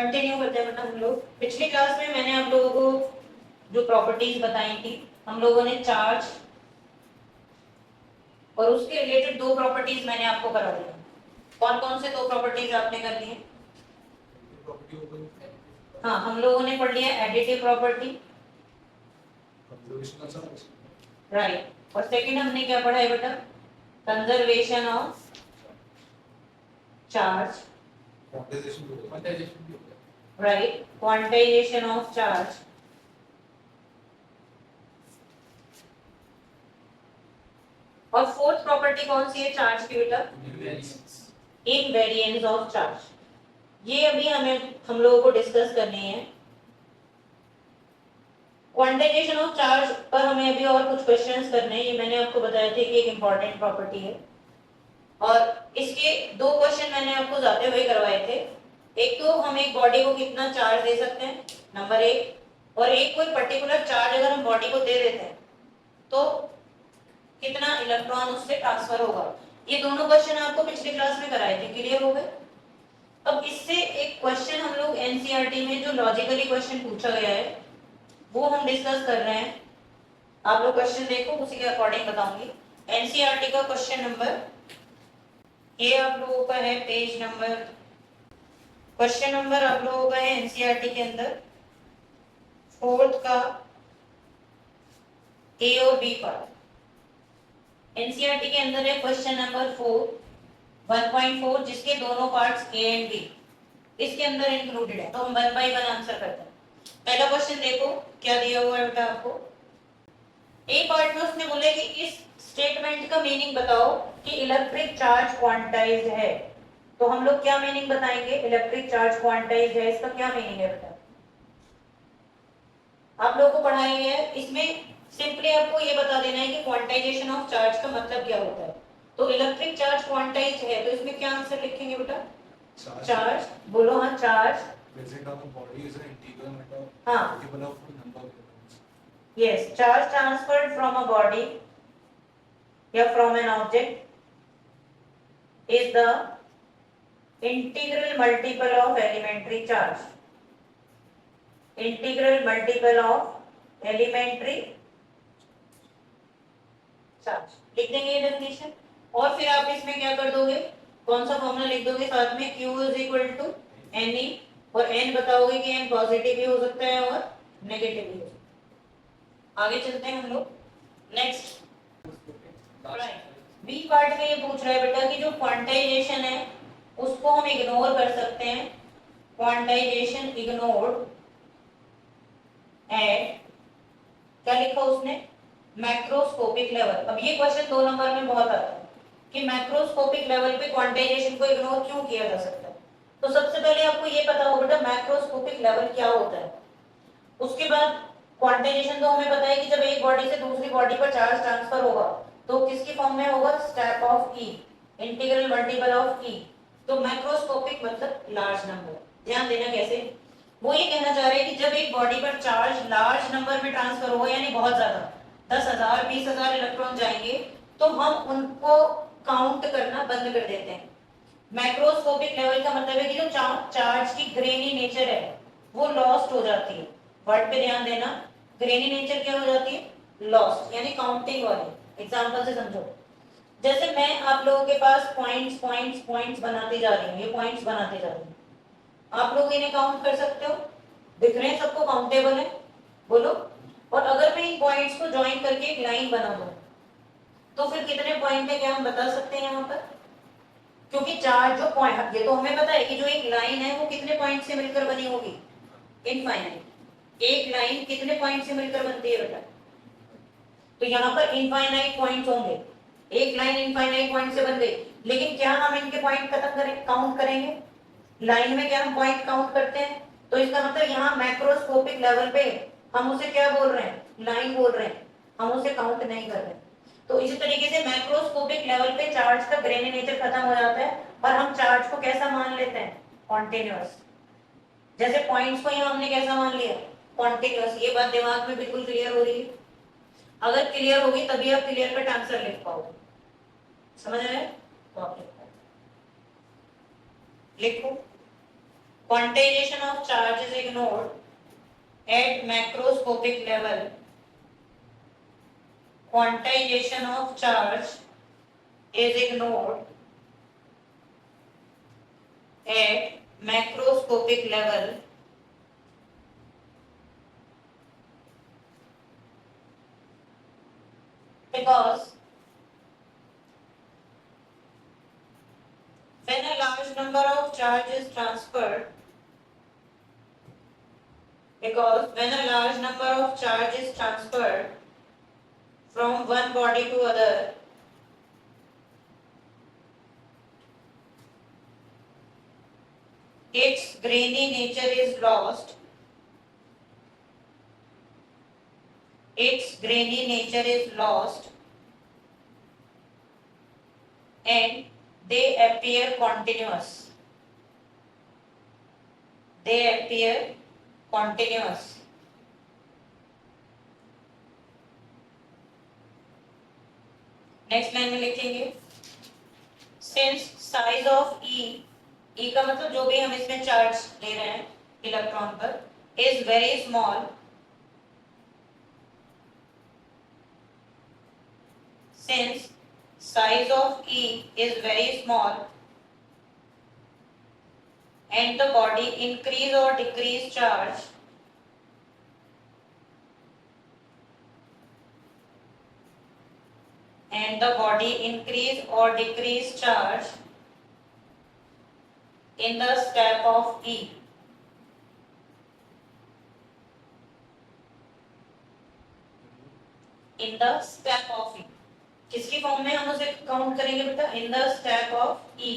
Continue करते हैं मतलब हम लोग पिछली क्लास में मैंने आप लोगों को जो प्रॉपर्टीज बताई थी, हम लोगों ने चार्ज और उसके रिलेटेड दो प्रॉपर्टीज मैंने आपको करा दी। कौन कौन से दो प्रॉपर्टीज आपने कर ली है? हाँ, हम लोगों ने पढ़ लिया एडिटिव प्रॉपर्टी, राइट। और सेकंड हमने क्या पढ़ा है बेटा? Conservation of charge, right, quantization of charge. और फोर्थ प्रॉपर्टी कौन सी है चार्ज की बेटा? Invariance of charge. ये अभी हम लोगों को डिस्कस करनी है। क्वांटाइजेशन ऑफ चार्ज पर हमें अभी और कुछ क्वेश्चंस करने हैं। ये मैंने आपको बताया था कि एक इंपॉर्टेंट प्रॉपर्टी है और इसके दो क्वेश्चन मैंने आपको जाते हुए करवाए थे। एक तो हम एक बॉडी को कितना चार्ज दे सकते हैं, नंबर एक, और एक कोई पर्टिकुलर चार्ज अगर हम बॉडी को दे देते हैं तो कितना इलेक्ट्रॉन उससे ट्रांसफर होगा। ये दोनों क्वेश्चन आपको पिछली क्लास में कराए थे, क्लियर हो गए? अब इससे एक क्वेश्चन हम लोग एनसीईआरटी में जो लॉजिकली क्वेश्चन पूछा गया है वो हम डिस्कस कर रहे हैं। आप लोग क्वेश्चन देखो, उसी के अकॉर्डिंग बताऊंगी। एनसीईआरटी का क्वेश्चन नंबर ये आप लोगों का है पेज नंबर, क्वेश्चन नंबर आप लोगों का है एनसीईआरटी के अंदर फोर्थ का ए और बी पार्ट। एनसीईआरटी के अंदर है क्वेश्चन नंबर 1.4 जिसके दोनों पार्ट्स ए एंड बी इसके अंदर इंक्लूडेड है। तो हम 1 बाय 1 आंसर करते हैं। पहला क्वेश्चन देखो क्या दिया हुआ है बेटा आपको। ए पार्ट में उसने बोला कि इस स्टेटमेंट का मीनिंग बताओ कि इलेक्ट्रिक चार्ज क्वांटाइज्ड है। तो हम लोग क्या मीनिंग बताएंगे? इलेक्ट्रिक चार्ज क्वांटाइज्ड है, इसका क्या मीनिंग है बेटा? आप लोगों को पढ़ाया गया है, इसमें सिंपली आपको ये बता देना है कि क्वांटाइजेशन ऑफ चार्ज का मतलब क्या होता है। तो इलेक्ट्रिक चार्ज क्वांटाइज्ड है तो इसमें क्या आंसर लिखेंगे बेटा? चार्ज बोलो। हाँ, charge present on the body is an integral matter हाँ multiple of number of elements. yes, charge transferred from a body या from an object is the integral multiple of elementary charge. Integral multiple of elementary charge लिख देंगे ये definition. और फिर आप इसमें क्या कर दोगे? कौन सा फॉर्मूला लिख दोगे साथ में? Q is equal to Ne और n बताओगे कि n पॉजिटिव भी हो सकता है और नेगेटिव भी हो सकता है। आगे चलते हैं हम लोग नेक्स्ट। बी पार्ट में ये पूछ रहा है बेटा कि जो क्वांटाइजेशन है उसको हम इग्नोर कर सकते हैं। क्वांटाइजेशन इग्नोर्ड एट, क्या लिखा उसने? Macroscopic level. अब ये क्वेश्चन 2 नंबर में बहुत आता है कि मैक्रोस्कोपिक लेवल पे क्वांटाइजेशन को इग्नोर क्यों किया जा सकता है। तो सबसे पहले आपको ये पता होगा बेटा मैक्रोस्कोपिक लेवल क्या होता है। उसके बाद क्वांटाइजेशन तो हमें पता है कि जब एक बॉडी से दूसरी बॉडी पर चार्ज ट्रांसफर होगा तो किसकी फॉर्म में होगा? Step of e, integral multiple of e. तो मैक्रोस्कोपिक मतलब लार्ज नंबर। ध्यान देना कैसे, वो ये कहना चाह रहे हैं कि जब एक बॉडी पर चार्ज लार्ज नंबर में ट्रांसफर होगा यानी बहुत ज्यादा 10,000 20,000 इलेक्ट्रॉन जाएंगे तो हम उनको काउंट करना बंद कर देते हैं। मैक्रोस्कोपिक लेवल का मतलब है कि जो चार्ज की ग्रेनी नेचर है वो लॉस्ट हो जाती है। वर्ड पे ध्यान देना, ग्रेनी नेचर क्या हो जाती है? लॉस्ट, यानी काउंटिंग वाली। एग्जांपल से समझो, जैसे मैं आप लोगों के पास पॉइंट्स पॉइंट्स पॉइंट्स बनाते जा रही हूँ, ये पॉइंट्स बनाते जा रही हूँ, आप लोग इन्हें काउंट कर सकते हो? दिख रहे हैं सबको? काउंटेबल है? बोलो। और अगर मैं इन पॉइंट्स को ज्वाइन करके एक लाइन बना दूं तो फिर कितने पॉइंट है क्या हम बता सकते हैं यहाँ पर? क्योंकि चार जो पॉइंट, ये तो हमें पता है कि जो एक लाइन है वो कितने पॉइंट से मिलकर बनी होगी? इनफाइनाइट। एक लाइन कितने पॉइंट से मिलकर बनती है बेटा? तो यहाँ पर इनफाइनाइट पॉइंट्स होंगे। एक लाइन इनफाइनाइट पॉइंट से बन गई, लेकिन क्या हम इनके पॉइंट खत्म करें, काउंट करेंगे? लाइन में क्या हम पॉइंट काउंट करते हैं? तो इसका मतलब यहाँ मैक्रोस्कोपिक लेवल पे हम उसे क्या बोल रहे हैं? लाइन बोल रहे हैं, हम उसे काउंट नहीं कर रहे। तो इसी तरीके से मैक्रोस्कोपिक लेवल पे चार्ज का ग्रेनी नेचर खत्म हो जाता है और हम चार्ज को कैसा मान लेते हैं? कॉन्टिन्यूअस। जैसे पॉइंट्स को यहाँ हमने कैसा मान लिया? कॉन्टिन्यूअस। ये बात दिमाग में बिल्कुल क्लियर हो रही है? अगर क्लियर होगी तभी आप क्लियर कट आंसर लिख पाओगे। समझ रहे हैं? तो आप लिखो quantization of charge is ignored at macroscopic level. Quantization of charge is ignored at macroscopic level because when a large number of charge is transferred, from one body to other, its grainy nature is lost. And they appear continuous. Next line में लिखेंगे since size of ई का मतलब जो भी हम इसमें charge ले रहे हैं इलेक्ट्रॉन पर is very small, since size of E is very small and the body increase or decrease charge in the step of E. In the step of E. किसकी फॉर्म में हम उसे काउंट करेंगे बेटा? In the step of E,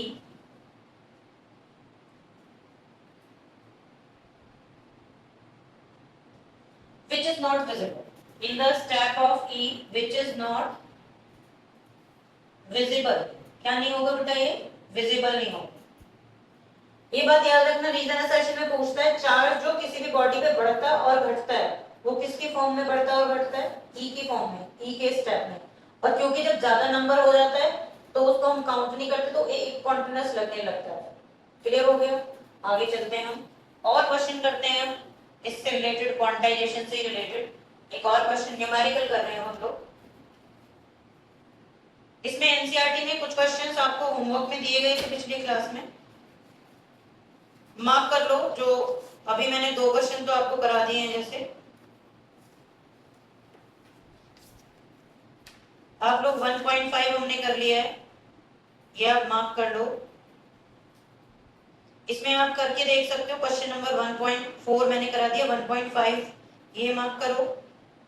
which is not visible. In the step of E which is not visible. क्या नहीं होगा बेटा? ये विजिबल नहीं होगा. ये बात याद रखना, रीजन असर्शन में पूछता है चार्ज जो किसी भी बॉडी पे बढ़ता और घटता है वो किसकी फॉर्म में बढ़ता और घटता है? ई की फॉर्म में, ई के स्टेप में. और क्योंकि जब ज्यादा नंबर हो जाता है तो उसको हम काउंट नहीं करते तो एक कॉन्टिन्यूअस लगने लगता है. क्लियर हो गया? आगे चलते हैं हम और क्वेश्चन करते हैं हम इससे रिलेटेड, क्वांटाइजेशन से रिलेटेड एक और क्वेश्चन न्यूमेरिकल कर रहे हैं हम लोग. इसमें एनसीईआरटी में कुछ क्वेश्चंस आपको होमवर्क में दिए गए थे पिछली क्लास में, मार्क कर लो. जो अभी मैंने 2 क्वेश्चन तो आपको करा दिए हैं, जैसे आप लोग 1.5 हमने कर लिया है, ये आप मार्क कर लो. इसमें आप करके देख सकते हो. क्वेश्चन नंबर 1.4 मैंने करा दिया, 1.5 ये मार्क करो,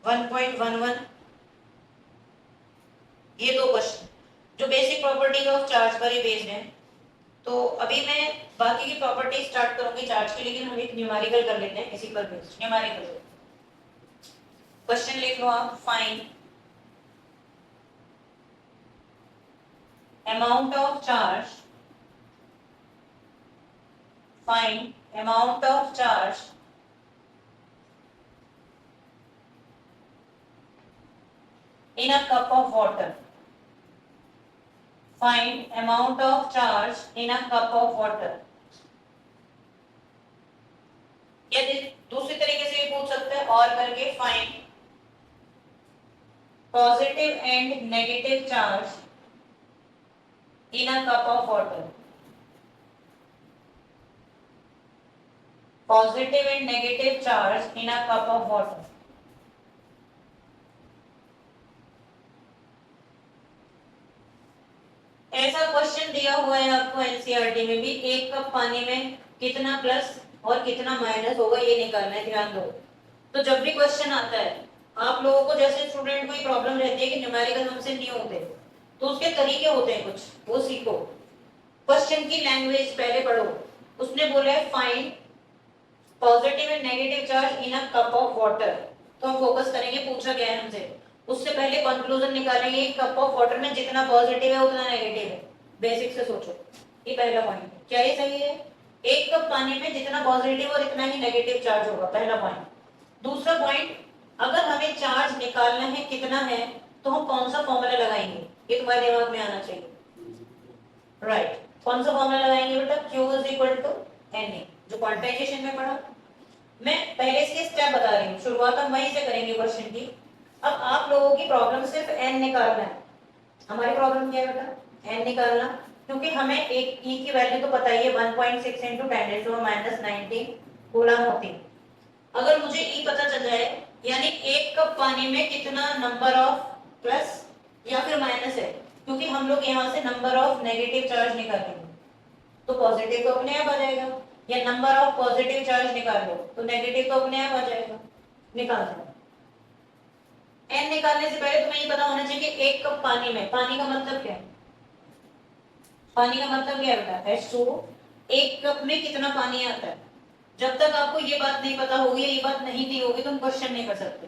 1.11 ये 2 क्वेश्चन जो बेसिक प्रॉपर्टीज ऑफ चार्ज पर ही बेस्ड हैं. तो अभी मैं बाकी की प्रॉपर्टी स्टार्ट करूंगी चार्ज की, लेकिन हम एक न्यूमेरिकल कर लेते हैं इसी पर बेस्ड. न्यूमेरिकल क्वेश्चन लिख लो आप. Find amount of charge in a cup of water. Find amount of charge in a cup of water. यदि दूसरी तरीके से भी पूछ सकते हैं और करके, find positive and negative charge in a cup of water. Positive and negative charge in a cup of water. ऐसा क्वेश्चन दिया हुआ है आपको एनसीईआरटी में भी, 1 कप पानी में कितना प्लस और कितना माइनस होगा ये निकालना है. ध्यान दो. तो जब भी क्वेश्चन आता है आप लोगों को, जैसे स्टूडेंट को प्रॉब्लम रहती है कि न्यूमेरिकल हमसे नहीं होते, तो उसके तरीके होते हैं कुछ, वो सीखो. क्वेश्चन की लैंग्वेज पहले पढ़ो. उसने बोला है find positive and negative charge in a cup of water. तो हम फोकस करेंगे पूछा गया है हमसे. उससे पहले कंक्लूजन निकालेंगे एक कप ऑफ वाटर में जितना पॉजिटिव है उतना नेगेटिव है. बेसिक से सोचो, ये पहला पॉइंट है. क्या ये सही है? 1 कप पानी में जितना पॉजिटिव और इतना ही नेगेटिव चार्ज होगा, पहला पॉइंट. दूसरा पॉइंट, अगर हमें चार्ज निकालना है कितना है तो हम कौन सा फॉर्मूला लगाएंगे, ये तुम्हारे दिमाग में आना चाहिए. राइट. कौन सा फॉर्मूला लगाएंगे बेटा? Q is equal to Na. जो क्वांटाइजेशन में पढ़ा। मैं पहले इसके स्टेप बता रही हूँ, शुरुआत हम वहीं से करेंगे क्वेश्चन की। अब आप लोगों की प्रॉब्लम सिर्फ n निकालना है। हमारी प्रॉब्लम क्या है बेटा, n निकालना, क्योंकि हमें एक e की वैल्यू तो पता ही है 1.6 × 10⁻⁹ कूलम होती है। अगर मुझे e पता चल जाए, यानी एक कप पानी में कितना नंबर ऑफ प्लस या फिर माइनस है, क्योंकि हम लोग यहाँ से नंबर ऑफ नेगेटिव चार्ज निकालेंगे, तो पॉजिटिव तो अपने आप आ जाएगा, या नंबर ऑफ पॉजिटिव चार्ज निकाल लो तो नेगेटिव तो अपने आप आ जाएगा। निकाल दो। n निकालने से पहले तुम्हें ये पता होना चाहिए कि एक कप पानी में, पानी का मतलब क्या है, पानी का मतलब क्या है बेटा, H2O। एक कप में कितना पानी आता है, जब तक आपको ये बात नहीं पता होगी, ये बात नहीं दी होगी, तुम क्वेश्चन नहीं कर सकते।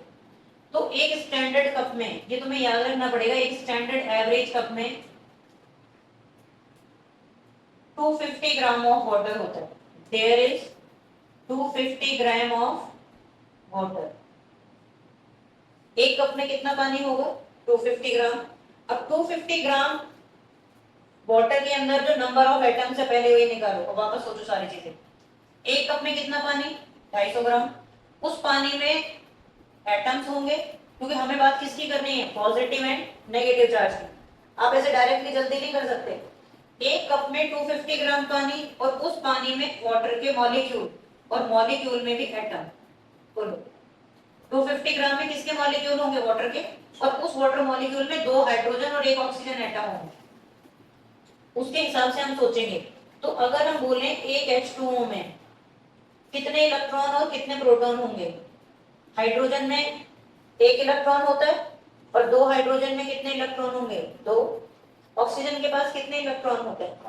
तो एक स्टैंडर्ड कप में, ये तुम्हें याद रखना पड़ेगा, एक स्टैंडर्ड एवरेज कप में 250 ग्राम ऑफ वाटर होता है। There is 250 gram of water. एक कप में कितना पानी होगा, 250 ग्राम। अब 250 ग्राम वाटर के अंदर जो नंबर ऑफ एटम्स है पहले वही निकालो, अब वापस सोचो सारी चीजें। एक कप में कितना पानी, 250 ग्राम। उस पानी में एटम्स होंगे, क्योंकि हमें बात किसकी करनी है, पॉजिटिव एंड नेगेटिव चार्ज की। आप ऐसे डायरेक्टली जल्दी नहीं कर सकते। एक कप में 250 ग्राम पानी और उस पानी में वाटर के मॉलिक्यूल, और मॉलिक्यूल में भी एटम। बोलो 250 ग्राम में किसके मॉलिक्यूल होंगे, वाटर के, और उस वाटर मॉलिक्यूल में 2 हाइड्रोजन और 1 ऑक्सीजन एटम होंगे। उसके हिसाब से हम सोचेंगे। तो अगर हम बोलें एक H2O में कितने इलेक्ट्रॉन और कितने प्रोटॉन होंगे, हाइड्रोजन में 1 इलेक्ट्रॉन होता है और 2 हाइड्रोजन में कितने इलेक्ट्रॉन होंगे, 2। ऑक्सीजन के पास कितने इलेक्ट्रॉन होते हैं,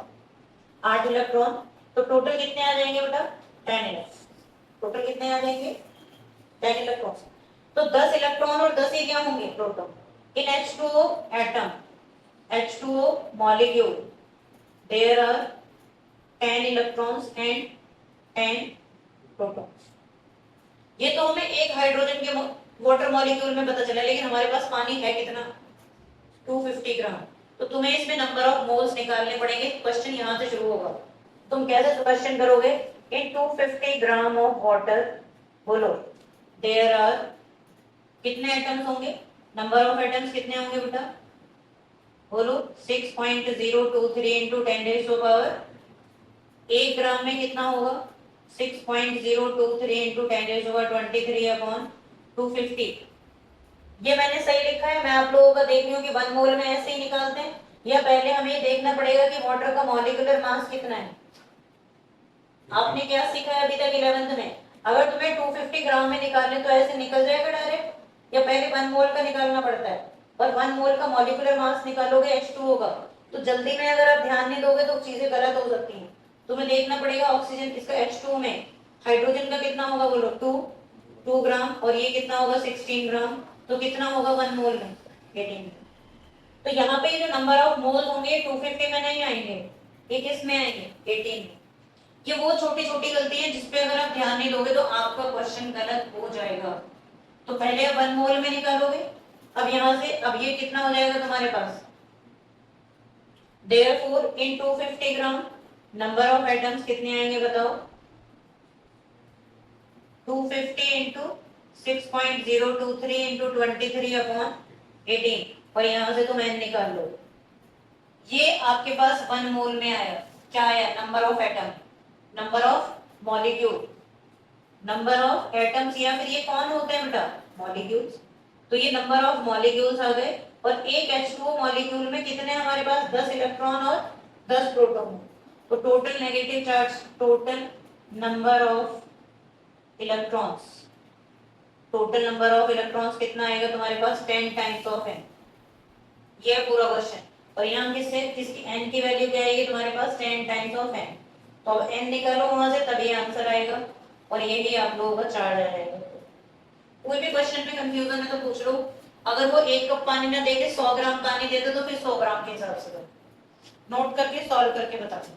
8 इलेक्ट्रॉन। तो टोटल कितने आ जाएंगे बेटा, 10 इलेक्ट्रॉन। टोटल कितने आ जाएंगे, 10 इलेक्ट्रॉन। तो 10 इलेक्ट्रॉन और 10 ही क्या होंगे, proton. In H2O atom, H2O molecule, there are 10 electrons and 10 protons। ये तो हमें एक हाइड्रोजन के वाटर मॉलिक्यूल में पता चला, लेकिन हमारे पास पानी है कितना, 250 ग्राम। तो तुम्हें इसमें नंबर ऑफ मोल्स निकालने पड़ेंगे। क्वेश्चन यहाँ से शुरू होगा। तुम कैसे क्वेश्चन करोगे, इन 250 ग्राम ऑफ वाटर, बोलो देयर आर, कितने एटम्स होंगे, नंबर ऑफ एटम्स कितने होंगे बेटा, बोलो 6.023 × 10⁻⁴। 1 ग्राम में कितना होगा, 6.023 × 10⁻23/250। ये मैंने सही लिखा है, मैं आप लोगों का देख रही हूँ कि 1 मोल में ऐसे ही निकालते हैं, या पहले हमें ये देखना पड़ेगा कि वाटर का मॉलिक्यूलर मास कितना है। आपने क्या सीखा है अभी तक 11th में, अगर तुम्हें 250 ग्राम में निकालने तो ऐसे निकल जाएगा डायरेक्ट, या पहले 1 मोल का निकालना पड़ता है। और 1 मोल का मॉलिक्यूलर मास निकालोगे H2O का, तो जल्दी में अगर आप ध्यान नहीं दोगे तो चीजें गलत हो सकती हैं। तुम्हें देखना पड़ेगा ऑक्सीजन, इसका H2O में हाइड्रोजन का कितना होगा, बोलो 2 ग्राम, और ये कितना होगा 16 ग्राम। तो कितना होगा 1 मोल में, 18। तो यहाँ पे ये जो नंबर ऑफ मोल होंगे 250 में नहीं आएंगे, ये किस में आएंगे, 18 में। ये वो छोटी छोटी गलती है जिसपे अगर आप ध्यान नहीं दोगे तो आपका क्वेश्चन गलत हो जाएगा। तो पहले आप 1 मोल में निकालोगे। अब यहाँ से अब ये कितना हो जाएगा तुम्हारे पास, therefore in 250 gram number of atoms कितने आएंगे बताओ, 250 × 6.023 × 23/18। और यहाँ से तुम n निकाल लो। ये आपके पास 1 मोल में आया, क्या आया, number of atom, number of molecule, number of atoms, या फिर ये कौन होते हैं बेटा, मॉलिक्यूल्स। तो ये नंबर ऑफ मॉलिक्यूल्स आ गए। और एक H2O मॉलिक्यूल में कितने हमारे पास, 10 इलेक्ट्रॉन और 10 प्रोटॉन। तो total negative charge, total number of electrons, total number of electrons कितना आएगा तुम्हारे पास, 10 टाइम्स ऑफ n। ये है पूरा क्वेश्चन। और यहाँ किससे, किसकी n की वैल्यू क्या आएगी तुम्हारे पास, 10 टाइम्स ऑफ n। तो अब n निकालो वहां से, तभी आंसर आएगा। और ये भी आप लोगों का चार्ज आ जाएगा। कोई भी क्वेश्चन में कंफ्यूजन है तो पूछ लो। अगर वो 1 कप पानी ना देके 100 ग्राम पानी देते तो फिर 100 ग्राम के हिसाब से करो। नोट करके सॉल्व करके बता दो।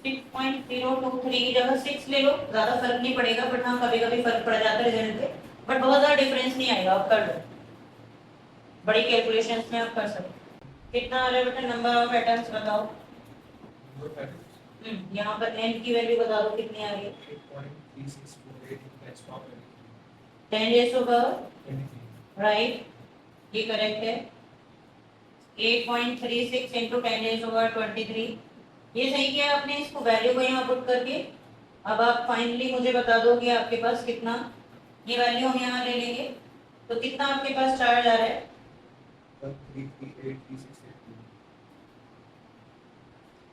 6.023 की जगह 6 ले लो, ज्यादा फर्क नहीं पड़ेगा, बट हाँ कभी कभी फर्क पड़ जाता है रिजल्ट पे, बट बहुत ज्यादा डिफरेंस नहीं आएगा। आप कर लो, बड़ी कैलकुलेशंस में आप कर सकते। कितना आ रहा है बेटा नंबर ऑफ एटम्स बताओ, यहाँ पर n की वैल्यू बता दो कितनी आ रही है 8.3648 x power 10 raised to power 23. Right, ये करेक्ट है 8.36 इंटू 10 raised to power 23। ये सही किया आपने, इसको वैल्यू को यहाँ पुट करके अब आप फाइनली मुझे बता दो कि आपके पास कितना, ये वैल्यू हम यहाँ ले लेंगे तो कितना आपके पास चार्ज आ रहा है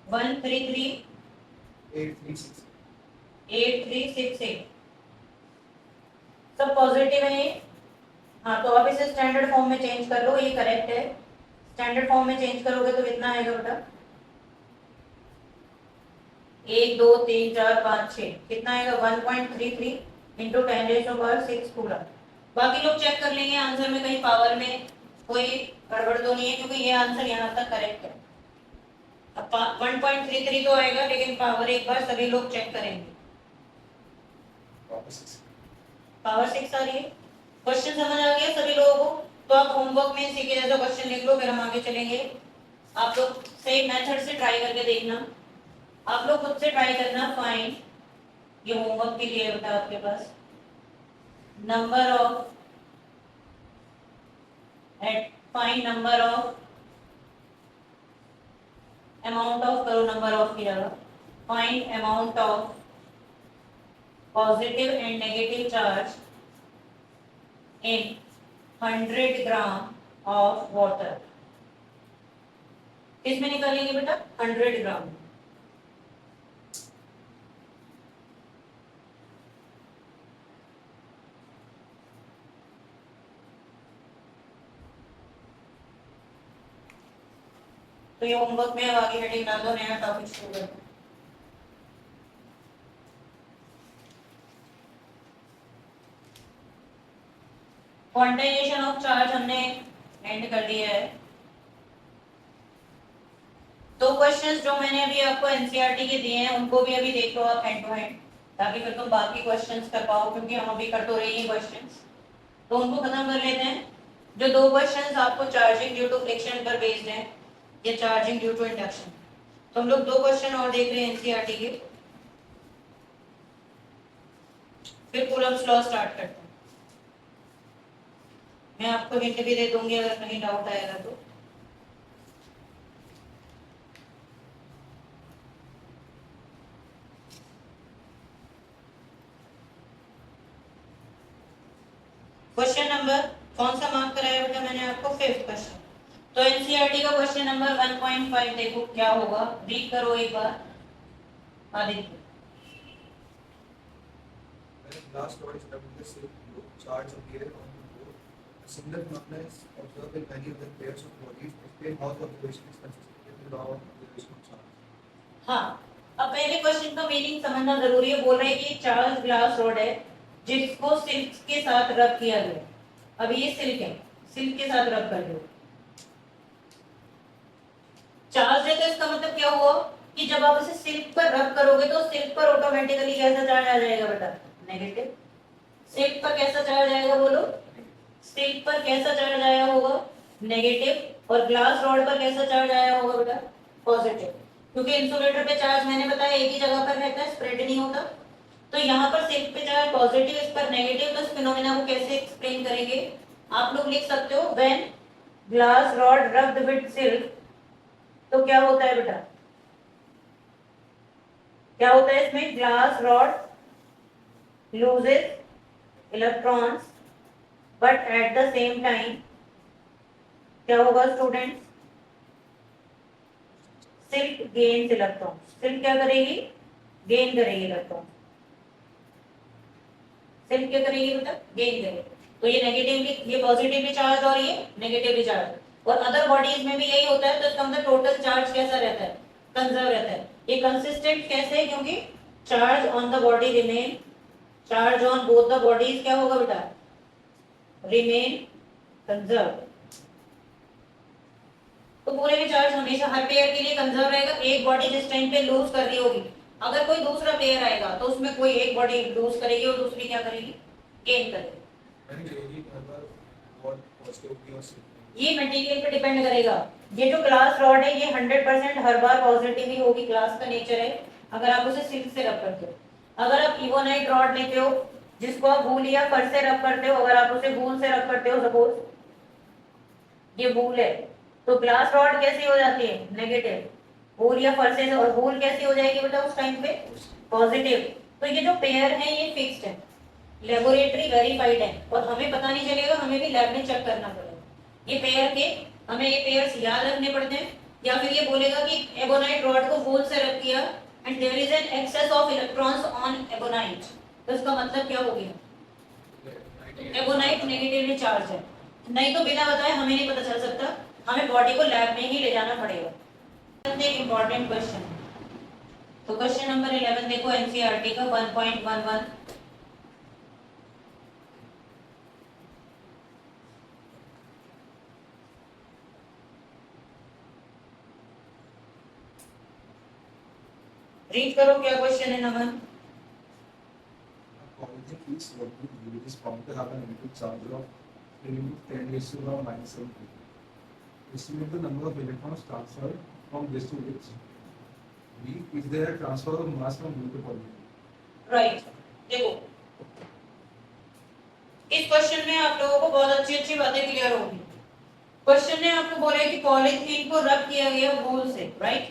1338368 सब पॉजिटिव है ये। हाँ तो अब इसे स्टैंडर्ड फॉर्म में चेंज कर लो, ये करेक्ट है। स्टैंडर्ड फॉर्म में चेंज करोगे तो कितना आएगा बेटा 1 2 3 4 5 6 कितना आएगा 1.33 इंटू 10 रेज़ टू पावर 6 पूरा। बाकी लोग चेक कर लेंगे आंसर में कहीं पावर में कोई गड़बड़ तो नहीं है, क्योंकि ये आंसर यहाँ तक करेक्ट है। अब 1.33 तो आएगा, लेकिन पावर एक बार सभी लोग चेक करेंगे। पावर 6 आ रही है। क्वेश्चन समझ आ गया सभी लोगों को? तो आप होमवर्क में सीखे जैसा क्वेश्चन लिख लो, फिर हम आगे चलेंगे। आप लोग सही मेथड से ट्राई करके देखना, आप लोग खुद से ट्राई करना। फाइंड, ये होमवर्क के लिए बेटा आपके पास, number of find number of amount of, करो नंबर ऑफ की जगह, find amount of positive and negative charge in 100 gram of water. किसमें निकालेंगे बेटा 100 ग्राम। तो ये होमवर्क में अब आगे हेडिंग डाल दो, नया टॉपिक शुरू कर दो। क्वांटाइजेशन ऑफ चार्ज हमने एंड कर दिया है। दो क्वेश्चंस जो मैंने अभी आपको एनसीईआरटी के दिए हैं उनको भी अभी देख लो आप हैंड टू हैंड, ताकि फिर तुम बाकी क्वेश्चंस कर पाओ, क्योंकि हम अभी कर तो रहे हैं क्वेश्चंस, तो उनको खत्म कर लेते हैं। जो दो क्वेश्चंस आपको चार्जिंग ड्यू टू फ्रिक्शन पर बेस्ड हैं या चार्जिंग ड्यू टू इंडक्शन, तो हम लोग दो क्वेश्चन और देख रहे हैं एनसीईआरटी के, फिर कूलम्ब्स लॉ स्टार्ट करते हैं। मैं आपको हिंट भी दे दूंगी अगर कहीं डाउट आएगा तो। क्वेश्चन नंबर कौन सा मार्क कराया बेटा मैंने आपको, 5th क्वेश्चन। तो एनसीईआरटी का क्वेश्चन नंबर 1.5 देखो क्या होगा, रीड करो एक बार Aditya. Last one is having the same charge appear on the board. A similar phenomena is observed in many of the pairs of bodies. Explain how the observation is consistent with the law of observation of charge. हाँ, अब पहले question का meaning समझना जरूरी है। बोल रहे हैं कि चार्ज ग्लास रॉड है जिसको सिल्क के साथ रब किया गया। अब ये सिल्क है, सिल्क के साथ रब कर दो। चार्ज है तो इसका मतलब क्या हुआ कि जब आप इसे सिल्क पर रब करोगे तो सिल्क पर ऑटोमेटिकली कैसा चार्ज आ जाएगा बेटा, नेगेटिव। सिल्क पर कैसा चार्ज आएगा बोलो, सिल्क पर कैसा चार्ज आया होगा, नेगेटिव। और ग्लास रॉड पर कैसा चार्ज आया होगा बेटा, पॉजिटिव, क्योंकि इंसुलेटर पे चार्ज मैंने बताया एक ही जगह पर रहता है, स्प्रेड नहीं होता। तो यहाँ पर सिल्क पे चार्ज पॉजिटिव, इस पर नेगेटिव। तो इस फिनोमेना को कैसे एक्सप्लेन करेंगे, आप लोग लिख सकते हो when glass rod rubbed with silk, तो क्या होता है बेटा, क्या होता है इसमें, glass rod loses electrons but at the same time क्या होगा students, silk gains electron. Silk क्या करेगी, गेन करेगी इलेक्ट्रॉन। सिल्क क्या करेगी बेटा, गेन करेगी। तो ये नेगेटिवली, ये पॉजिटिवली चार्ज और ये नेगेटिवली चार्ज, और अदर बॉडीज में भी यही होता है। तो इसका मतलब टोटल चार्ज कैसा रहता है, कंजर्व रहता है। ये कंसिस्टेंट कैसे है, क्योंकि charge on the body remain, charge on both the bodies क्या होगा बेटा, रिमेन कंजर्व। तो पूरे में चार्ज हमेशा हर पेयर के लिए कंजर्व रहेगा। एक बॉडी जिस टाइम पे लूज कर रही होगी, अगर कोई दूसरा पेयर आएगा तो उसमें कोई एक बॉडी लूज करेगी और दूसरी क्या करेगी, गेन करेगी। ये मटेरियल पे डिपेंड करेगा। ये जो ग्लास रॉड है ये 100% हर बार पॉजिटिव ही होगी, ग्लास का नेचर है। अगर आप उसे सिल्क से रब करते हो। अगर आप इवोनाइट रॉड लेते हो जिसको आप वूल या फर से रब करते हो, अगर आप उसे वूल से रब करते हो, सपोज ये वूल है, तो ग्लास रॉड कैसी हो जाती है? नेगेटिव। वूल या फर से, और वूल कैसी हो जाएगी बेटा उस टाइम पे? पॉजिटिव। तो ये जो पेयर है ये फिक्स्ड है, लेबोरेटरी वेरीफाइड है, और हमें पता नहीं चलेगा, हमें भी लैब में चेक करना पड़ेगा ये पेयर के। हमें ये पेयर्स याद रखने पड़ते हैं, या फिर ये बोलेगा कि एबोनाइट रॉड को वूल से रब किया and there is an excess of electrons on ebonite, तो इसका मतलब क्या हो गया? एबोनाइट नेगेटिवली चार्ज है। नहीं तो बिना बताए हमें नहीं पता चल सकता, हमें बॉडी को लैब में ही ले जाना पड़ेगा। एक इंपॉर्टेंट क्वेश्चन, तो क्वेश्चन नंबर 11 देखो एनसीईआरटी का 1.11। रीड करो क्या क्वेश्चन है नमन। Polyethylene is what we is found to have a negative charge of 10 raised to the minus 7 kg. Estimate the number of electrons transferred from this to which. B. Is there a transfer of mass from B to polyethylene? Right, देखो इस question में आप लोगों को बहुत अच्छी अच्छी बातें क्लियर होंगी। क्वेश्चन ने आपको बोला है कि पॉलीथीन को रब किया गया वूल से, राइट,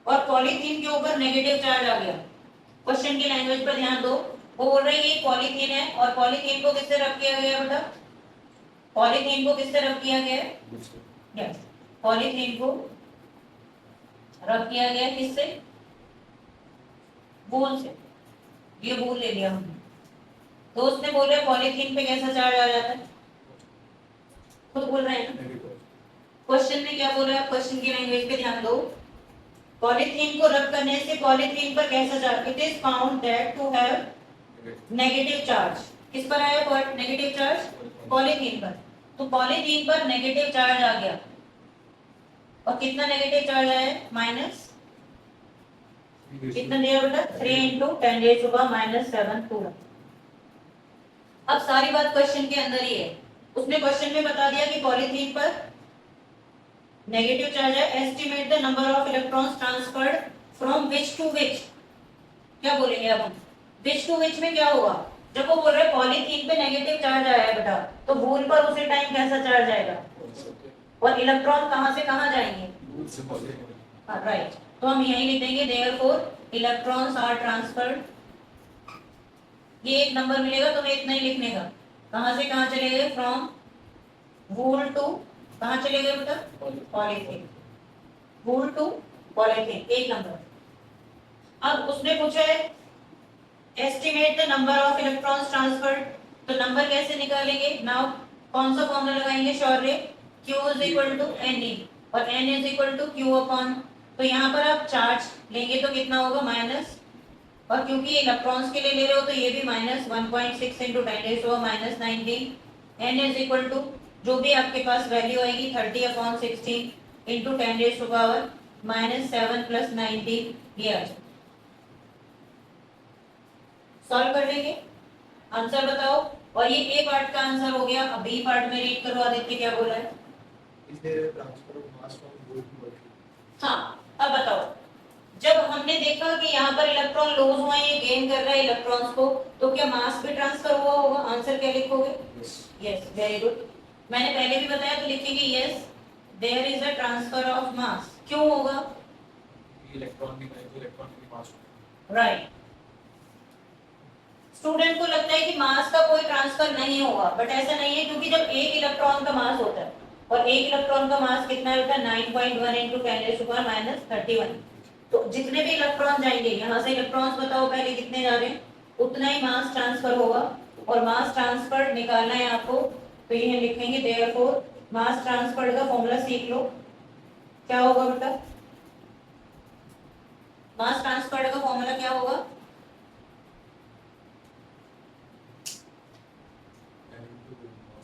और पॉलीथीन के ऊपर नेगेटिव चार्ज आ गया। क्वेश्चन की लैंग्वेज पर ध्यान दो, वो बोल रहे हैं ये पॉलीथीन है, और पॉलीथीन को किससे रब किया गया बेटा? पॉलीथीन को किससे रब किया गया है? यस, पॉलीथीन को रब किया गया किससे? वूल से। ये वूल ले लिया हमने, तो उसने बोला पॉलीथीन पे कैसा चार्ज आ जाता है? खुद बोल रहे हैं ना। क्वेश्चन ने क्या बोला है? क्वेश्चन की लैंग्वेज पे ध्यान दो। पॉलीथीन को रब करने से पॉलीथीन पर कैसा charge? It is found that to have negative charge. किस पर आया नेगेटिव चार्ज? पॉलीथीन पर। तो पॉलीथीन पर नेगेटिव चार्ज आ गया, और कितना नेगेटिव चार्ज आया? माइनस, कितना दिया बेटा? 3 × 10⁻⁻7 कूलम। अब सारी बात क्वेश्चन के अंदर ही है। उसने क्वेश्चन में बता दिया कि पॉलीथीन पर नेगेटिव चार्ज है। Estimate the number of electrons transferred from which to which. क्या बोलेंगे अब हम? विच टू विच में क्या होगा? जब वो बोल रहे पॉलीथीन पे नेगेटिव चार्ज आया है बेटा, तो वूल पर उसी टाइम कैसा चार्ज आएगा? और इलेक्ट्रॉन कहां से कहां जाएंगे? राइट, तो हम यही लिख देंगे देयरफॉर इलेक्ट्रॉन्स आर ट्रांसफर्ड। ये एक नंबर मिलेगा तुम्हें इतना ही लिखने का। कहां से कहां चले गए? फ्रॉम वूल टू, कहां चले गए बेटा? पॉलीथीन। वूल टू पॉलीथीन, एक नंबर। अब उसने पूछा है estimate the number of electrons transferred, तो नंबर कैसे निकालेंगे? नाउ कौन सा फॉर्मूला लगाएंगे? शौर्य, Q = Ne, और N = Q/। तो यहाँ पर आप चार्ज लेंगे तो कितना होगा? माइनस, और क्योंकि ये इलेक्ट्रॉन्स के लिए ले रहे हो तो ये भी माइनस 1.6 × 10⁻⁻19। N = जो भी आपके पास वैल्यू आएगी 30/16 × 10⁻⁻7 + 19, ये आ जाए। सॉल्व कर लेंगे, आंसर बताओ। और ये ए पार्ट का आंसर हो गया। अब बी पार्ट में रीड करो आदित्य क्या बोला है। Is there a transfer of mass from wool to polyethylene? हाँ, अब बताओ, जब हमने देखा कि यहाँ पर इलेक्ट्रॉन लॉस हुआ है, ये गेन कर रहा है इलेक्ट्रॉन्स को, तो क्या मास भी ट्रांसफर हुआ होगा? आंसर क्या लिखोगे? Yes, very good. मैंने पहले भी बताया तो लिखेंगे yes there is a transfer of mass. क्यों होगा? इलेक्ट्रॉन की मास। राइट। स्टूडेंट को लगता है कि मास का कोई ट्रांसफर नहीं होगा, बट ऐसा नहीं है, क्योंकि जब एक इलेक्ट्रॉन का मास होता है, और एक इलेक्ट्रॉन का मास कितना होता है? 9.1 × 10⁻31। तो जितने भी इलेक्ट्रॉन जाएंगे, यहाँ से इलेक्ट्रॉन्स बताओ पहले कितने जा रहे हैं, उतना ही मास ट्रांसफर होगा। और मास ट्रांसफर निकालना है आपको, तो ये लिखेंगे देयरफॉर मास ट्रांसफर का फॉर्मूला सीख लो। क्या होगा बेटा? मास ट्रांसफर का फॉर्मूला क्या होगा?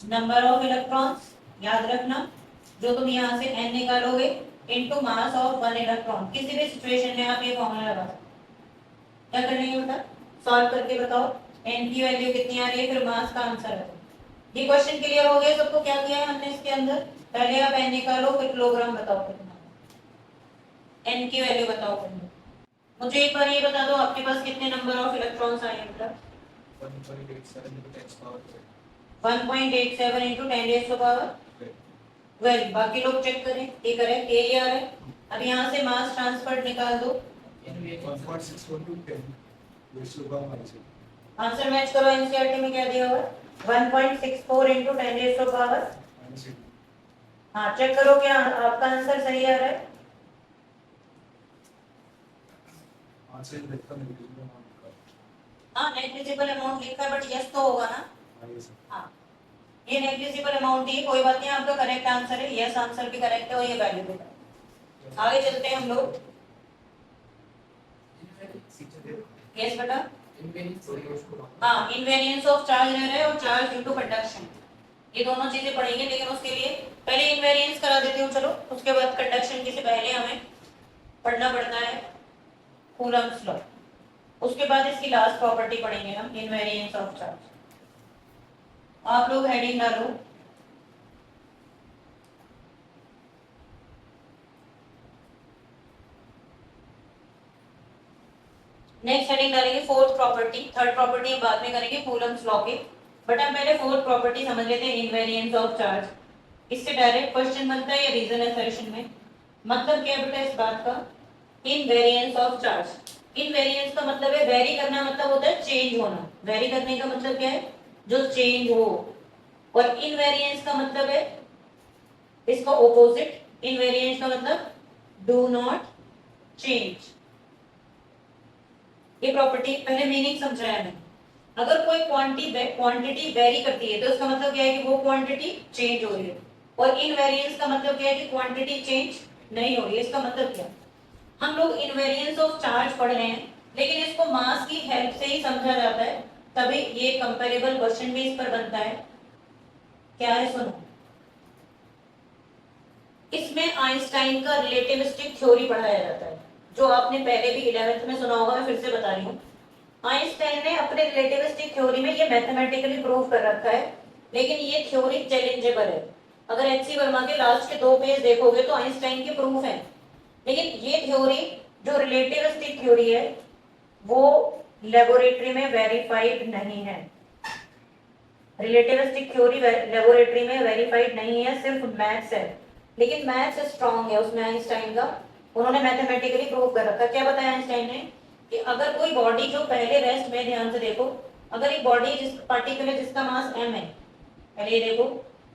नंबर ऑफ इलेक्ट्रॉन्स, याद रखना, जो तुम यहाँ से n निकालोगे into mass of one electron. किसी भी सिचुएशन में आप ये फॉर्मूला लगा सकते। क्या करेंगे बेटा? सॉल्व करके बताओ n की वैल्यू कितनी आ रही है, फिर मास का आंसर है। ये क्वेश्चन क्लियर हो गया सबको? क्या किया है हमने इसके अंदर? पहले आप n निकालो, फिर किलोग्राम बताओ कितना, n की वैल्यू बताओ कितना। मुझे एक बार ये बता दो आपके पास कितने नंबर ऑफ इलेक्ट्रॉन्स आए हैं बेटा? 1.87 into 10 power 1.87 into 10 raised to power 12. Well. बाकी लोग चेक करें, ये करें, ये आ रहा है। अब यहाँ से मास ट्रांसफर निकाल दो। 1.61 to 10 raised to power minus 8. Answer match करो, एनसीईआरटी में क्या दिया हुआ है? 1.64 into 10 raised to power Minus 8. हाँ, चेक करो क्या आपका आंसर सही आ रहा है? Answer is like the negligible amount of. हाँ, नेग्लिजिबल अमाउंट लिखा है, बट यस तो होगा ना? Yes, sir. हाँ, ये नेग्लिजिबल अमाउंट ही, कोई बात नहीं, आपका करेक्ट आंसर है, यस आंसर भी करेक्ट है और ये वैल्यू भी correct है। आगे चलते हैं हम लोग। यस बेटा। हाँ, इनवेरियंस ऑफ चार्ज ले रहे हैं और चार्ज ड्यू टू कंडक्शन, ये दोनों चीजें पढ़ेंगे, लेकिन उसके लिए पहले इनवेरियंस करा देती हूँ चलो, उसके बाद कंडक्शन के से पहले हमें पढ़ना पड़ता है कूलम्ब्स लॉ, उसके बाद इसकी लास्ट प्रॉपर्टी पढ़ेंगे हम, इनवेरियंस ऑफ चार्ज। आप लोग हेडिंग डालो। नेक्स्ट हेडिंग डालेंगे फोर्थ प्रॉपर्टी, थर्ड प्रॉपर्टी हम बाद में करेंगे कूलम्ब्स लॉ के, बट हम पहले फोर्थ प्रॉपर्टी समझ लेते हैं, इनवेरियंस ऑफ चार्ज। इससे डायरेक्ट क्वेश्चन बनता है या रीजन असर्शन में? मतलब क्या है बेटा इस बात का? Invariance of charge. इनवेरियंस का मतलब है वेरी करना, मतलब होता है चेंज होना। वेरी करने का मतलब क्या है? जो चेंज हो। और इनवेरियंस का मतलब है इसका ऑपोजिट, इनवेरियंस का मतलब डू नॉट चेंज। ये प्रॉपर्टी पहले मीनिंग समझाया मैंने। अगर कोई क्वांटिटी वेरी करती है तो इसका मतलब क्या है कि वो क्वांटिटी चेंज हो रही है, और इनवेरियंस का मतलब क्या है कि क्वांटिटी चेंज नहीं हो रही है। इसका मतलब क्या? हम लोग इनवेरियंस ऑफ चार्ज पढ़ रहे हैं, लेकिन इसको मास की हेल्प से ही समझा जाता है, तभी ये कंपेरेबल क्वेश्चन भी इस पर बनता है। क्या है सुनो, इसमें आइंस्टाइन का रिलेटिविस्टिक थ्योरी पढ़ाया जाता है, जो आपने पहले भी 11th में सुना होगा, मैं फिर से बता रही हूँ। आइंस्टाइन ने अपने रिलेटिविस्टिक थ्योरी में ये मैथमेटिकली प्रूव कर रखा है, लेकिन ये थ्योरी चैलेंजेबल है। अगर एचसी वर्मा के लास्ट के 2 पेज देखोगे तो आइंस्टाइन के प्रूफ है, लेकिन ये थ्योरी जो रिलेटिविस्टिक थ्योरी है वो लेबोरेटरी में वेरीफाइड नहीं है। रिलेटिविस्टिक थ्योरी लेबोरेटरी में वेरीफाइड नहीं है, सिर्फ मैथ्स है, लेकिन मैथ्स स्ट्रांग है उसमें आइंस्टाइन का, उन्होंने मैथमेटिकली प्रूव कर रखा। क्या बताया आइंस्टाइन ने कि अगर कोई बॉडी जो पहले रेस्ट में, ध्यान से देखो, अगर एक बॉडी जिस पार्टिकल है जिसका मास m है, पहले ये देखो,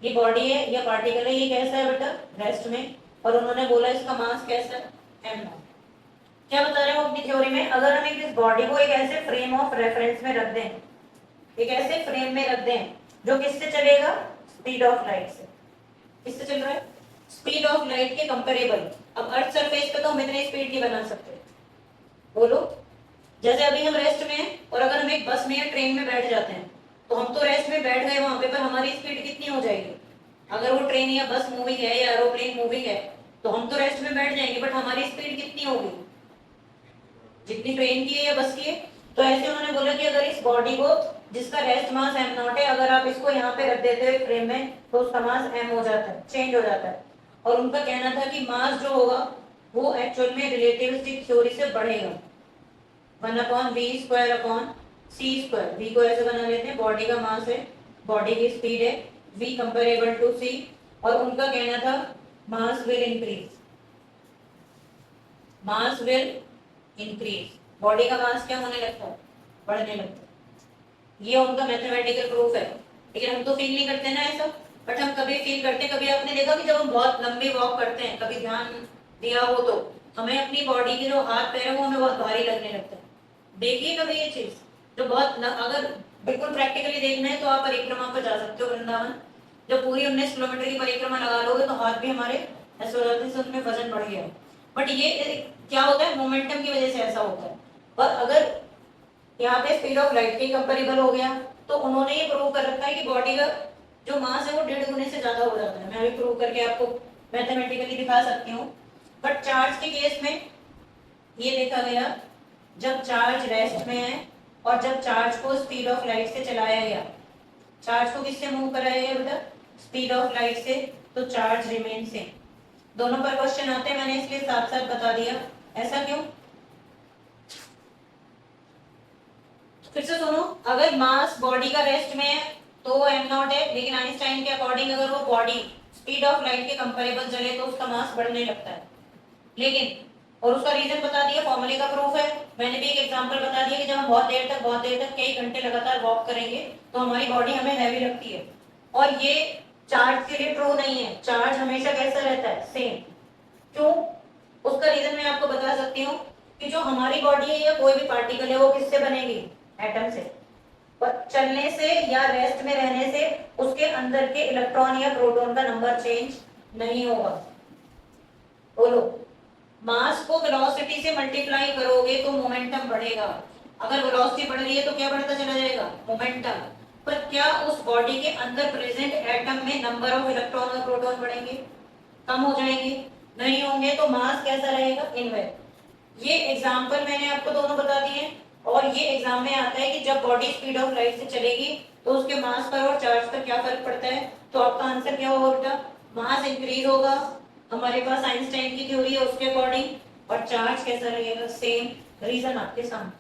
ये बॉडी है या पार्टिकल है, ये कैसा है बेटा? रेस्ट में, और उन्होंने बोला इसका मास कैसा है? m है। क्या बता रहे हो अपनी थ्योरी में? अगर हम इस बॉडी को एक ऐसे फ्रेम ऑफ रेफरेंस में रख दें, एक ऐसे फ्रेम में रख दें जो किससे चलेगा? स्पीड ऑफ लाइट से। किससे चल रहा है? स्पीड ऑफ लाइट के कंपेरेबल। अब अर्थ सरफेस पे तो हम इतनी स्पीड नहीं बना सकते, बोलो। जैसे अभी हम रेस्ट में हैं, और अगर हम एक बस में या ट्रेन में बैठ जाते हैं, तो हम तो रेस्ट में बैठ गए वहां पे, पर हमारी स्पीड कितनी हो जाएगी? अगर वो ट्रेन या बस मूविंग है या एरोप्लेन मूविंग है, तो हम तो रेस्ट में बैठ जाएंगे, बट हमारी स्पीड कितनी होगी? जितनी ट्रेन की है या बस की है। तो ऐसे उन्होंने बोला कि अगर इस बॉडी को, जिसका रेस्ट मास m0 है, अगर आप इसको यहाँ पे रख देते हो फ्रेम में, तो उसका मास m हो जाता है, चेंज हो जाता है। और उनका कहना था कि मास जो होगा वो एक्चुअल में रिलेटिविस्टिक थ्योरी से बढ़ेगा, 1/v² v को ऐसे बना लेते हैं, बॉडी का मास है, बॉडी की स्पीड है, v कंपेरेबल टू c, और उनका कहना था mass will increase, mass will increase, body का मास क्या होने लगता है? बढ़ने लगता है। ये उनका मैथमेटिकल प्रूफ है, लेकिन हम तो फील नहीं करते ना ऐसा, बट हम कभी फील करते। कभी आपने देखा कि जब हम बहुत लंबी वॉक करते हैं, कभी ध्यान दिया हो तो हमें अपनी बॉडी के जो हाथ पैर है वो हमें बहुत भारी लगने लगता है। देखिए कभी ये चीज, जो बहुत अगर बिल्कुल प्रैक्टिकली देखना है तो आप परिक्रमा पर जा सकते हो वृंदावन, जब पूरी 19 किलोमीटर की परिक्रमा लगा लोगे तो हाथ भी हमारे ऐसे हो जाते हैं, उनमें वजन बढ़ गया। बट ये क्या होता है? मोमेंटम की वजह से ऐसा होता है। पर अगर यहाँ पे स्पीड ऑफ लाइट के कंपेरेबल हो गया, तो उन्होंने ये प्रूव कर रखा है कि बॉडी का जो मास है वो 1.5 गुने से ज्यादा हो जाता है। मैं अभी प्रूव करके आपको मैथमेटिकली दिखा सकती हूँ। बट चार्ज के केस में ये देखा गया, जब चार्ज रेस्ट में है और जब चार्ज को स्पीड ऑफ लाइट से चलाया गया, चार्ज को किससे मूव कराया गया बेटा? स्पीड ऑफ लाइट से, तो चार्ज रिमेन सेम। दोनों पर क्वेश्चन आते हैं, मैंने इसलिए साथ साथ बता दिया। ऐसा क्यों? फिर से सुनो, अगर मास बॉडी का रेस्ट में है तो वो एम नॉट है, लेकिन आइंस्टाइन के अकॉर्डिंग अगर वो बॉडी स्पीड ऑफ लाइट के कंपेरेबल चले तो उसका मास बढ़ने लगता है। लेकिन और उसका रीजन बता दिया, फॉर्मूले का प्रूफ है। मैंने भी एक एग्जांपल बता दिया कि जब हम बहुत देर तक कई घंटे लगातार वॉक करेंगे तो हमारी बॉडी हमें हैवी लगती है। और ये चार्ज के लिए ट्रू नहीं है, चार्ज हमेशा कैसा रहता है, सेम। क्यों? उसका रीजन मैं आपको बता सकती हूँ कि जो हमारी बॉडी है या कोई भी पार्टिकल है वो किससे बनेगी, एटम से। पर चलने से या रेस्ट में रहने से उसके अंदर के इलेक्ट्रॉन या प्रोटॉन का नंबर चेंज नहीं होगा। बोलो, मास को वेलोसिटी से मल्टीप्लाई करोगे तो मोमेंटम बढ़ेगा। अगर वेलोसिटी बढ़ रही है तो क्या बढ़ता चला जाएगा, मोमेंटम। पर क्या उस बॉडी के अंदर प्रेजेंट एटम में नंबर ऑफ इलेक्ट्रॉन और प्रोटॉन बढ़ेंगे, कम हो जाएंगे? नहीं होंगे, तो मास कैसा रहेगा, इनवर्स। ये एग्जांपल मैंने आपको दोनों बता दिए। और ये एग्जाम में आता है कि जब बॉडी स्पीड ऑफ लाइट से चलेगी तो उसके मास पर और चार्ज पर क्या फर्क पड़ता है। तो आपका आंसर क्या होगा बेटा, मास इंक्रीज होगा, हमारे पास आइंस्टाइन की थ्योरी है उसके अकॉर्डिंग, और चार्ज कैसा रहेगा, सेम। रीजन आपके सामने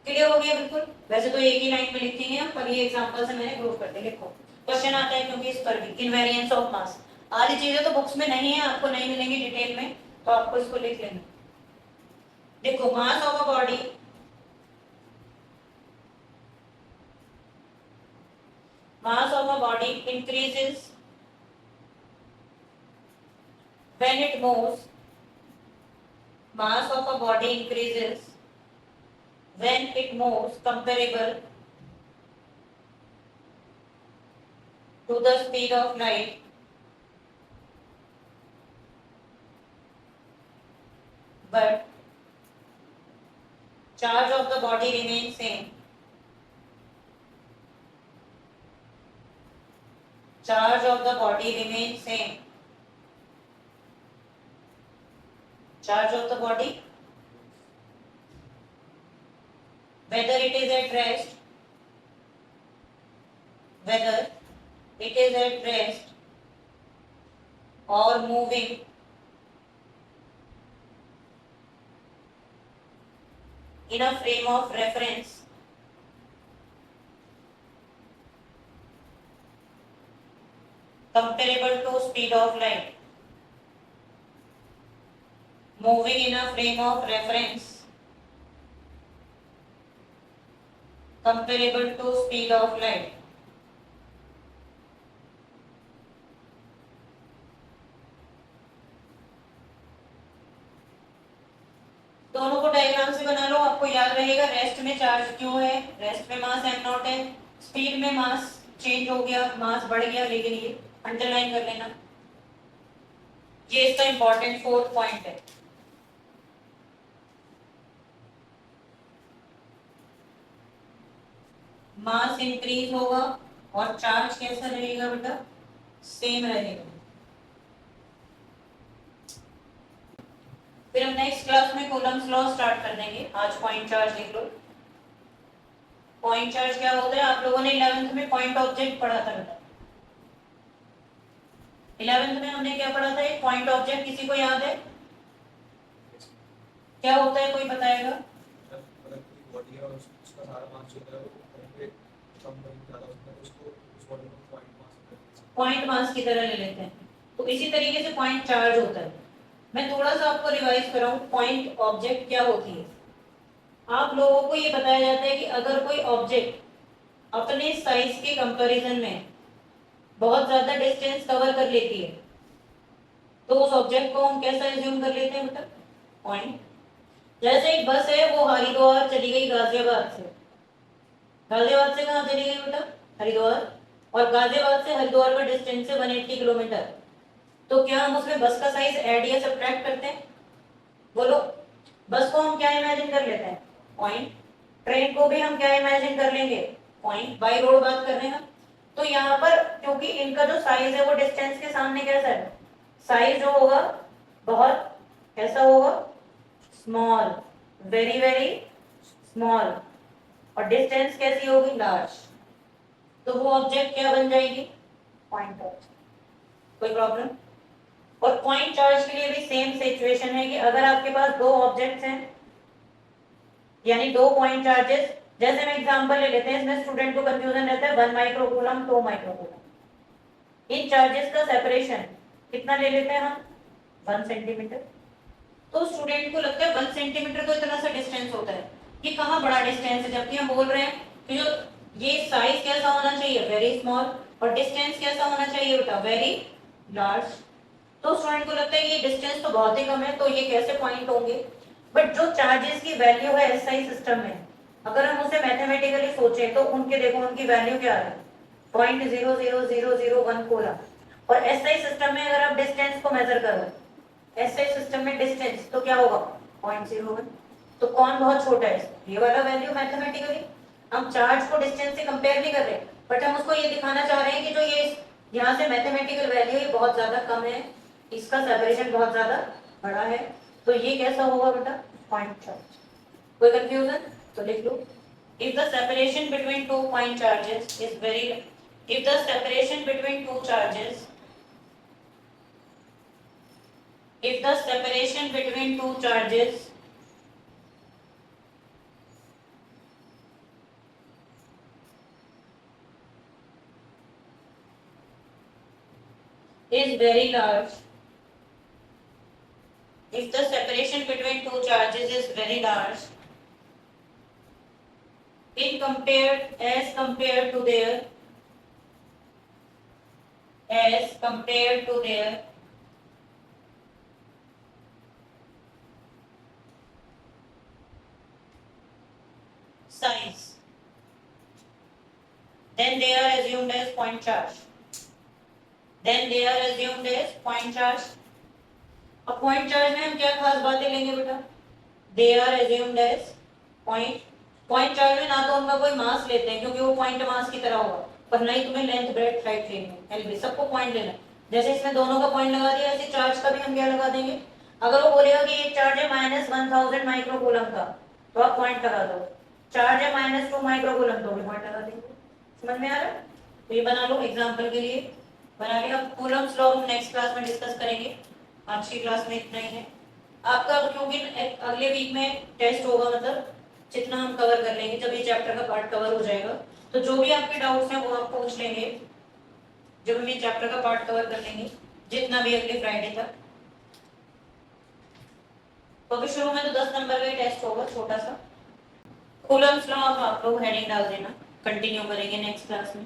क्लियर हो गया बिल्कुल। वैसे तो एक ही लाइन में लिखेंगे हम, पर ये एग्जांपल से मैंने प्रूव कर दिया। लिखो, क्वेश्चन आता है क्योंकि इस पर भी इनवेरिएंस ऑफ मास। आधी चीजें तो बुक्स में नहीं है, आपको नहीं मिलेंगी डिटेल में, तो आपको इसको लिख लेना। देखो, mass of a body, mass of a body increases when it moves. Mass of a body increases when it moves comparable to the speed of light, but charge of the body remains same. Charge of the body remains same. Charge of the body, whether it is at rest, whether it is at rest or moving in a frame of reference, comparable to speed of light. Moving in a frame of reference comparable to speed of light. दोनों को diagram से बना लो, आपको याद रहेगा rest में charge क्यों है, रेस्ट में मास एम नॉट है, स्पीड में मास चेंज हो गया, मास बढ़ गया, लेकिन ये अंडरलाइन कर लेना, ये इसका इंपॉर्टेंट फोर्थ पॉइंट है। मास इंक्रीज होगा और चार्ज कैसा रहेगा बेटा, सेम रहेगा। फिर हम नेक्स्ट क्लास में कूलम्स लॉ स्टार्ट कर देंगे। आज पॉइंट चार्ज लिख लो। पॉइंट चार्ज क्या होता है, आप लोगों ने 11th में पॉइंट ऑब्जेक्ट पढ़ा था बेटा। 11th में हमने क्या पढ़ा था, एक पॉइंट ऑब्जेक्ट, किसी को याद है क्या होता है, कोई बताएगा? बॉडी है और उसका सारा मास जो है वो कम ज्यादा होता है, उसको उस बॉडी को पॉइंट मास की तरह ले लेते हैं। तो इसी तरीके से पॉइंट चार्ज होता है। मैं थोड़ा सा आपको रिवाइज कराऊं, पॉइंट ऑब्जेक्ट क्या होती है। आप लोगों को ये बताया जाता है कि अगर कोई ऑब्जेक्ट अपने साइज के कंपैरिजन में बहुत ज्यादा डिस्टेंस कवर कर लेती है तो उस ऑब्जेक्ट को हम कैसा एज्यूम कर लेते हैं बेटा, पॉइंट। जैसे एक बस है, वो हरिद्वार चली गई गाजियाबाद से। गाजियाबाद से कहाँ चली गई बेटा, हरिद्वार। और गाजियाबाद से हरिद्वार का डिस्टेंस है 180 किलोमीटर। तो क्या हम उसमें बस का साइज ऐड या सब्ट्रैक्ट करते हैं, बोलो? बस को हम क्या इमेजिन कर लेते हैं, पॉइंट। ट्रेन को भी हम क्या इमेजिन कर लेंगे, पॉइंट। बाई रोड बात कर रहे हैं। तो यहाँ पर क्योंकि इनका जो साइज है वो डिस्टेंस के सामने कैसा है, साइज जो होगा बहुत कैसा होगा, स्मॉल, वेरी वेरी स्मॉल, और डिस्टेंस कैसी होगी, लार्ज। तो वो ऑब्जेक्ट क्या बन जाएगी, पॉइंट ऑब्जेक्ट। कोई प्रॉब्लम? और पॉइंट चार्ज के लिए भी सेम सिचुएशन है कि अगर आपके पास दो ऑब्जेक्ट्स हैं, यानी दो पॉइंट चार्जेस जैसे मैं एग्जांपल ले लेते हैं, इसमें स्टूडेंट को कंफ्यूजन रहता है 1 माइक्रोकूलम 2 माइक्रोकूलम। इन चार्जेस का सेपरेशन कितना ले लेते हैं हम? 1 सेंटीमीटर। तो स्टूडेंट को लगता है 1 सेंटीमीटर तो इतना सा डिस्टेंस होता है, ये कहाँ बड़ा डिस्टेंस है, जबकि हम बोल रहे हैं कि जो ये साइज कैसा होना चाहिए, वेरी स्मॉल, और डिस्टेंस कैसा होना चाहिए बेटा, वेरी लार्ज। तो स्टूडेंट को लगता है ये डिस्टेंस तो बहुत ही कम है, तो ये कैसे पॉइंट होंगे। बट जो चार्जेस की वैल्यू है एसआई सिस्टम में, अगर हम उसे मैथमेटिकली सोचें तो उनके देखो उनकी वैल्यू क्या है, 0.00001 कोला। और एसआई सिस्टम में अगर आप डिस्टेंस को मेजर करो, एसआई सिस्टम में डिस्टेंस तो क्या होगा 0.01। तो कौन बहुत छोटा है, ये वाला वैल्यू मैथमेटिकली। हम चार्ज को डिस्टेंस से कंपेयर नहीं कर रहे, बट हम उसको ये दिखाना चाह रहे हैं कि जो ये यहाँ से मैथमेटिकल वैल्यू ये बहुत ज्यादा कम है, इसका सेपरेशन बहुत ज्यादा बड़ा है। तो ये कैसा होगा बेटा, पॉइंट चार्ज। कोई कंफ्यूजन तो लिख लो। If the separation between two point charges is very, if the separation between two charges, if the separation between two charges is very large, if the separation between two charges is very large in compared as compared to their, as compared to their size, then they are assumed as point charge, then they are assumed as point charge। अब point charge में हम क्या खास बातें लेंगे बेटा, they are assumed as point, point charge में ना तो उनका कोई मास लेते हैं क्योंकि वो point मास की तरह होगा, पर नहीं तुम्हें लेंथ ब्रेड्थ हाइट लेनी है, एलबी सबको पॉइंट लेना है। जैसे इसमें दोनों का पॉइंट लगा दिया, ऐसे चार्ज का भी हम क्या लगा देंगे, अगर वो बोलेगा कि एक चार्ज है -1000 माइक्रोकूलम का तो आप पॉइंट लगा दो, चार्ज है -2 माइक्रोकूलम तो भी पॉइंट लगा देंगे। समझ में आ रहा है? तो ये बना लो एग्जांपल के लिए, बना लिया। अब कूलम्स लॉ हम नेक्स्ट क्लास में डिस्कस करेंगे, आज की क्लास में इतना ही है आपका, क्योंकि अगले वीक में टेस्ट होगा, मतलब जितना हम कवर कर लेंगे, जब ये चैप्टर का पार्ट कवर हो जाएगा तो जो भी आपके डाउट्स हैं वो आप पूछ लेंगे, जब हम ये चैप्टर का पार्ट कवर कर लेंगे, जितना भी अगले फ्राइडे तक। तो अभी शुरू में तो 10 नंबर का ही टेस्ट होगा छोटा सा। कूलम्स लॉ आप लोग हेडिंग डाल देना, कंटिन्यू करेंगे नेक्स्ट क्लास में।